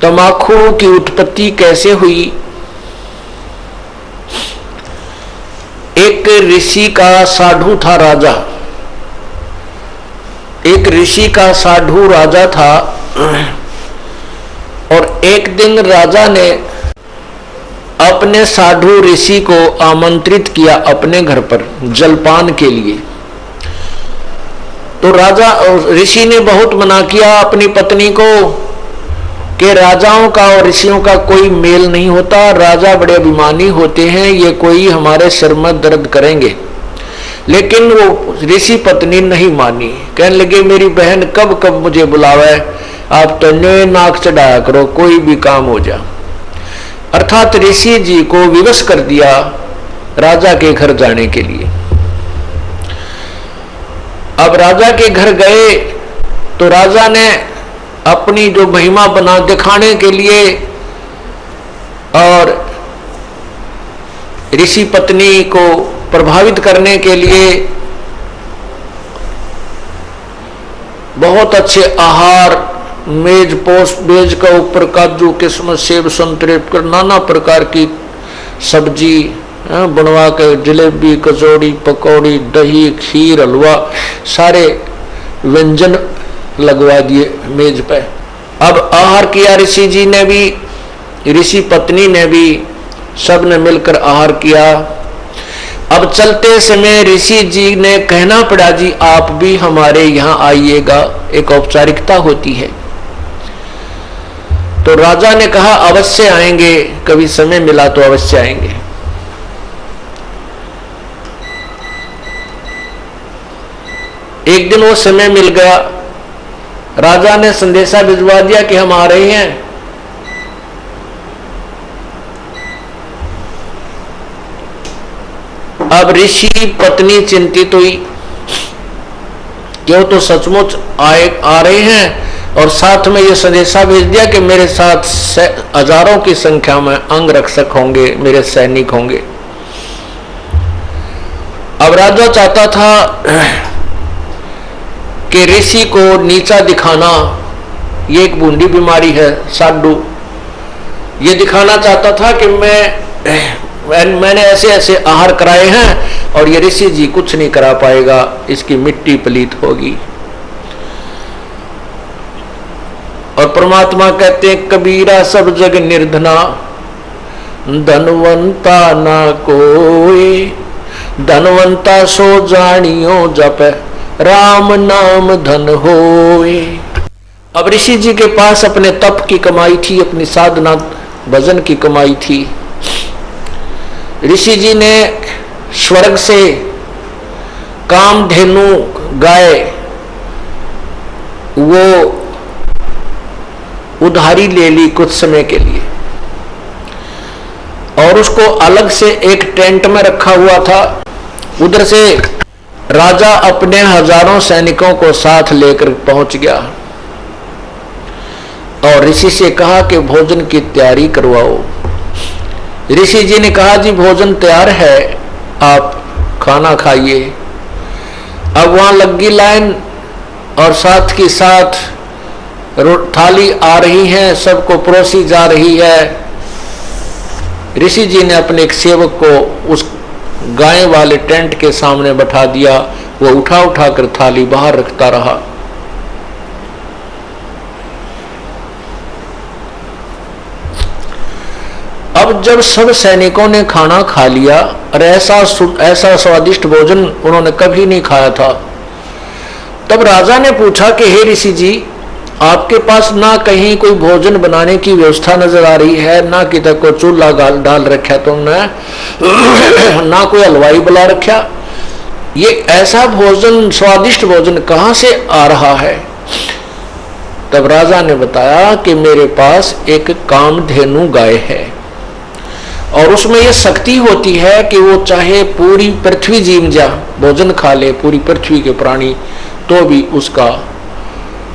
तंबाकू की उत्पत्ति कैसे हुई? एक ऋषि का साधु था राजा, एक ऋषि का साधु राजा था। और एक दिन राजा ने अपने साधु ऋषि को आमंत्रित किया अपने घर पर जलपान के लिए। तो राजा ऋषि ने बहुत मना किया अपनी पत्नी को कि राजाओं का और ऋषियों का कोई मेल नहीं होता, राजा बड़े अभिमानी होते हैं, ये कोई हमारे सिर में दर्द करेंगे। लेकिन वो ऋषि पत्नी नहीं मानी, कहने लगे मेरी बहन कब कब मुझे बुलावे, आप तो ने नाक चढ़ाया करो, कोई भी काम हो जा। अर्थात ऋषि जी को विवश कर दिया राजा के घर जाने के लिए। अब राजा के घर गए तो राजा ने अपनी जो महिमा बना दिखाने के लिए और ऋषि पत्नी को प्रभावित करने के लिए बहुत अच्छे आहार, मेज का ऊपर काजू किस्मत सेब संतरे नाना प्रकार की सब्जी बनवा के, जलेबी कचौड़ी पकौड़ी दही खीर हलवा सारे व्यंजन लगवा दिए मेज पे। अब आहार किया ऋषि जी ने भी, ऋषि पत्नी ने भी, सब ने मिलकर आहार किया। अब चलते समय ऋषि जी ने कहना पड़ा जी आप भी हमारे यहाँ आइएगा, एक औपचारिकता होती है। तो राजा ने कहा अवश्य आएंगे, कभी समय मिला तो अवश्य आएंगे। एक दिन वो समय मिल गया, राजा ने संदेशा भिजवा दिया कि हम आ रहे हैं। अब ऋषि पत्नी चिंतित हुई कि वो तो सचमुच आ रहे हैं और साथ में ये संदेशा भेज दिया कि मेरे साथ हजारों की संख्या में अंगरक्षक होंगे, मेरे सैनिक होंगे। अब राजा चाहता था कि ऋषि को नीचा दिखाना, ये एक बूंदी बीमारी है साधु, ये दिखाना चाहता था कि मैंने ऐसे ऐसे आहार कराए हैं और ये ऋषि जी कुछ नहीं करा पाएगा, इसकी मिट्टी पलीत होगी। और परमात्मा कहते हैं कबीरा सब जग निर्धना, धनवंता ना कोई, धनवंता सो जानियो जप राम नाम धन होए। अब ऋषि जी के पास अपने तप की कमाई थी, अपनी साधना भजन की कमाई थी। ऋषि जी ने स्वर्ग से कामधेनु गाय वो उधारी ले ली कुछ समय के लिए और उसको अलग से एक टेंट में रखा हुआ था। उधर से राजा अपने हजारों सैनिकों को साथ लेकर पहुंच गया और ऋषि से कहा कि भोजन की तैयारी करवाओ। ऋषि जी ने कहा जी भोजन तैयार है, आप खाना खाइए। अब वहां लगी लाइन और साथ के साथ थाली आ रही है, सबको परोसी जा रही है। ऋषि जी ने अपने एक सेवक को उस गाय वाले टेंट के सामने बैठा दिया, वो उठा उठा कर थाली बाहर रखता रहा। अब जब सब सैनिकों ने खाना खा लिया और ऐसा स्वादिष्ट भोजन उन्होंने कभी नहीं खाया था, तब राजा ने पूछा कि हे ऋषि जी आपके पास ना कहीं कोई भोजन बनाने की व्यवस्था नजर आ रही है, ना किधर को चूल्हा डाल रखा तुमने, ना कोई हलवाई बुला रखा, ये ऐसा भोजन स्वादिष्ट भोजन कहां से आ रहा है? तब राजा ने बताया कि मेरे पास एक कामधेनु गाय है और उसमें यह शक्ति होती है कि वो चाहे पूरी पृथ्वी जीव जा भोजन खा ले, पूरी पृथ्वी के प्राणी, तो भी उसका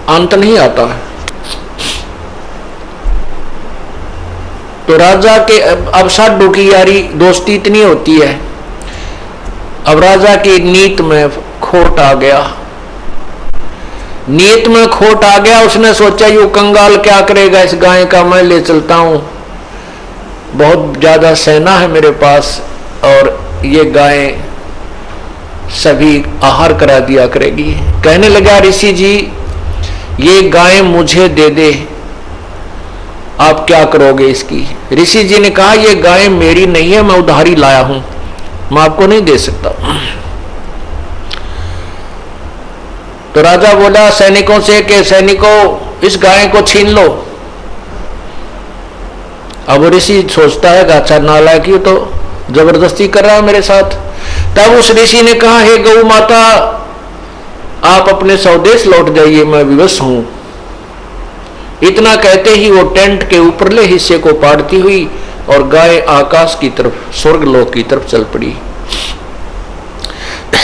अंत नहीं आता है। तो राजा के अब साधु की यारी दोस्ती इतनी होती है, अब राजा की नीत में खोट आ गया। नीयत में खोट आ गया। उसने सोचा यू कंगाल क्या करेगा इस गाय का, मैं ले चलता हूं, बहुत ज्यादा सेना है मेरे पास और ये गाय सभी आहार करा दिया करेगी। कहने लगा ऋषि जी ये गाय मुझे दे दे, आप क्या करोगे इसकी? ऋषि जी ने कहा ये गाय मेरी नहीं है, मैं उधारी लाया हूं, मैं आपको नहीं दे सकता। तो राजा बोला सैनिकों से कि सैनिकों इस गाय को छीन लो। अब ऋषि सोचता है कि अच्छा नालायक ही तो जबरदस्ती कर रहा है मेरे साथ। तब उस ऋषि ने कहा हे गौ माता आप अपने स्वदेश लौट जाइए, मैं विवश हूं। इतना कहते ही वो टेंट के ऊपरले हिस्से को पाड़ती हुई और गाय आकाश की तरफ, स्वर्गलोक की तरफ चल पड़ी।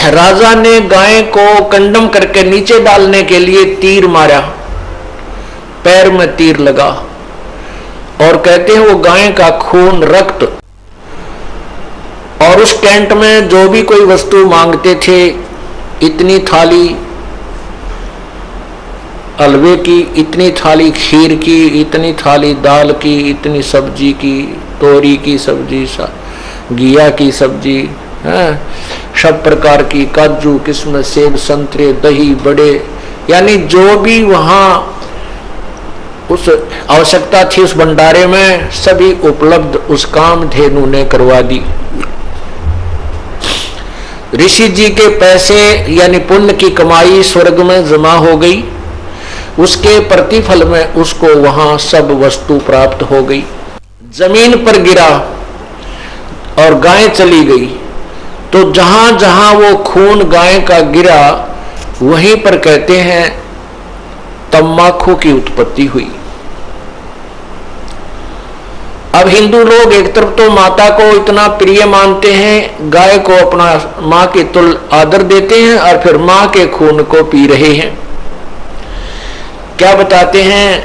राजा ने गाय को कंडम करके नीचे डालने के लिए तीर मारा, पैर में तीर लगा और कहते हैं वो गाय का खून, रक्त और उस टेंट में जो भी कोई वस्तु मांगते थे, इतनी थाली हलवे की, इतनी थाली खीर की, इतनी थाली दाल की, इतनी सब्जी की, तोरी की सब्जी, घिया की सब्जी, सब प्रकार की, काजू किस्म, सेब, संतरे, दही, बड़े, यानी जो भी वहां उस आवश्यकता थी उस भंडारे में सभी उपलब्ध उस कामधेनु ने करवा दी। ऋषि जी के पैसे यानी पुण्य की कमाई स्वर्ग में जमा हो गई, उसके प्रतिफल में उसको वहां सब वस्तु प्राप्त हो गई। जमीन पर गिरा और गाय चली गई, तो जहां जहां वो खून गाय का गिरा वहीं पर कहते हैं तम्बाकू की उत्पत्ति हुई। अब हिंदू लोग एक तरफ तो माता को इतना प्रिय मानते हैं, गाय को अपना मां के तुल्य आदर देते हैं और फिर मां के खून को पी रहे हैं। क्या बताते हैं,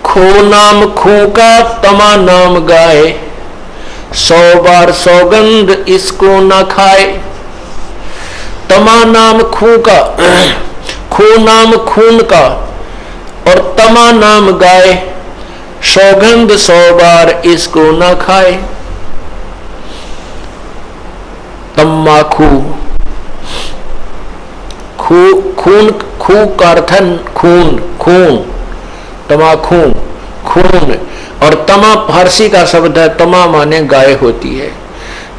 खो नाम खू का तमा नाम गाय, 100 बार सौगंध इसको ना खाए। तमा नाम खू का, खू नाम खून का और तमा नाम गाय, सौगंध 100 बार इसको ना खाए। तम्बाकू, खून, खू का अर्थ खून, खून, तमाखू, खून, और तमा फारसी का शब्द है, तमा माने गाय होती है।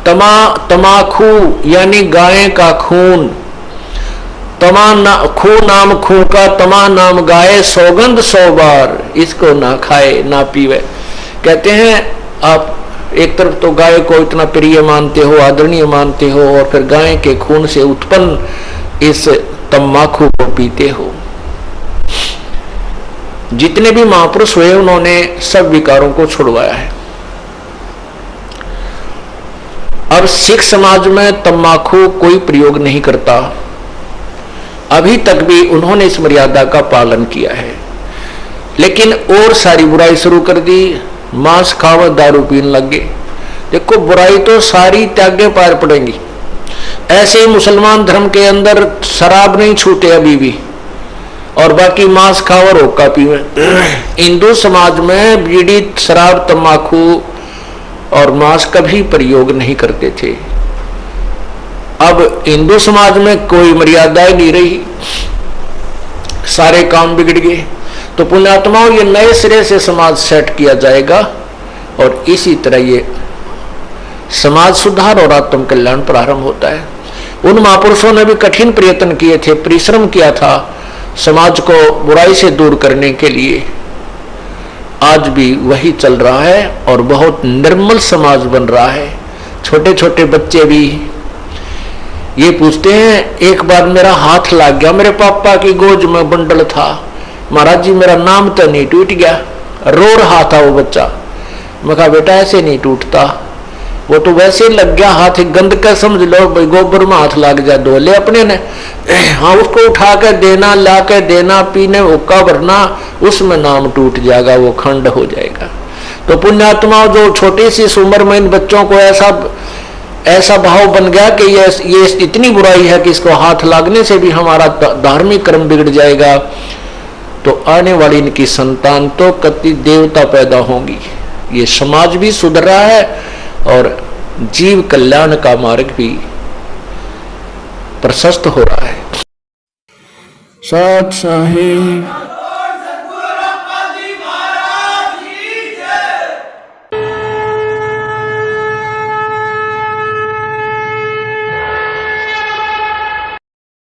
तमाखू यानी गाय का खून, खू नाम खू का तमा नाम गाय, सौगंध 100 बार इसको ना खाए ना पीवे। कहते हैं आप एक तरफ तो गाय को इतना प्रिय मानते हो, आदरणीय मानते हो, और फिर गाय के खून से उत्पन्न इस तम्बाकू को पीते हो। जितने भी महापुरुष हुए उन्होंने सब विकारों को छुड़वाया है। अब सिख समाज में तम्बाकू कोई प्रयोग नहीं करता, अभी तक भी उन्होंने इस मर्यादा का पालन किया है। लेकिन और सारी बुराई शुरू कर दी, मांस खावा, दारू पीने लग गए। देखो बुराई तो सारी त्यागे पार पड़ेंगी। ऐसे मुसलमान धर्म के अंदर शराब नहीं छूटे अभी भी, और बाकी मांस खाओ और हुक्का पीवे। हिंदू समाज में बीड़ी, शराब, तंबाकू और मांस कभी प्रयोग नहीं करते थे। अब हिंदू समाज में कोई मर्यादा ही नहीं रही, सारे काम बिगड़ गए। तो पुण्यात्माओं ये नए सिरे से समाज सेट किया जाएगा और इसी तरह ये समाज सुधार और आत्म कल्याण प्रारंभ होता है। उन महापुरुषों ने भी कठिन प्रयत्न किए थे, परिश्रम किया था समाज को बुराई से दूर करने के लिए। आज भी वही चल रहा है और बहुत निर्मल समाज बन रहा है। छोटे छोटे बच्चे भी ये पूछते हैं, एक बार मेरा हाथ लग गया, मेरे पापा की गोद में बंडल था, महाराज जी मेरा नाम तो नहीं टूट गया। रो रहा था वो बच्चा। मैं कहा बेटा ऐसे नहीं टूटता, वो तो वैसे लग गया हाथ, गंद का समझ लो, गोबर में हाथ लग जाए धो ले अपने ने। हाँ उसको उठा कर देना, ला कर देना, पीने हुक्का भरना, उसमें नाम टूट जाएगा, वो खंड हो जाएगा। तो पुण्यात्मा जो छोटी सी उम्र में इन बच्चों को ऐसा ऐसा भाव बन गया कि ये इतनी बुराई है कि इसको हाथ लागने से भी हमारा धार्मिक कर्म बिगड़ जाएगा, तो आने वाली इनकी संतान तो कति देवता पैदा होंगी। ये समाज भी सुधर रहा है और जीव कल्याण का मार्ग भी प्रशस्त हो रहा है। सत साहिब।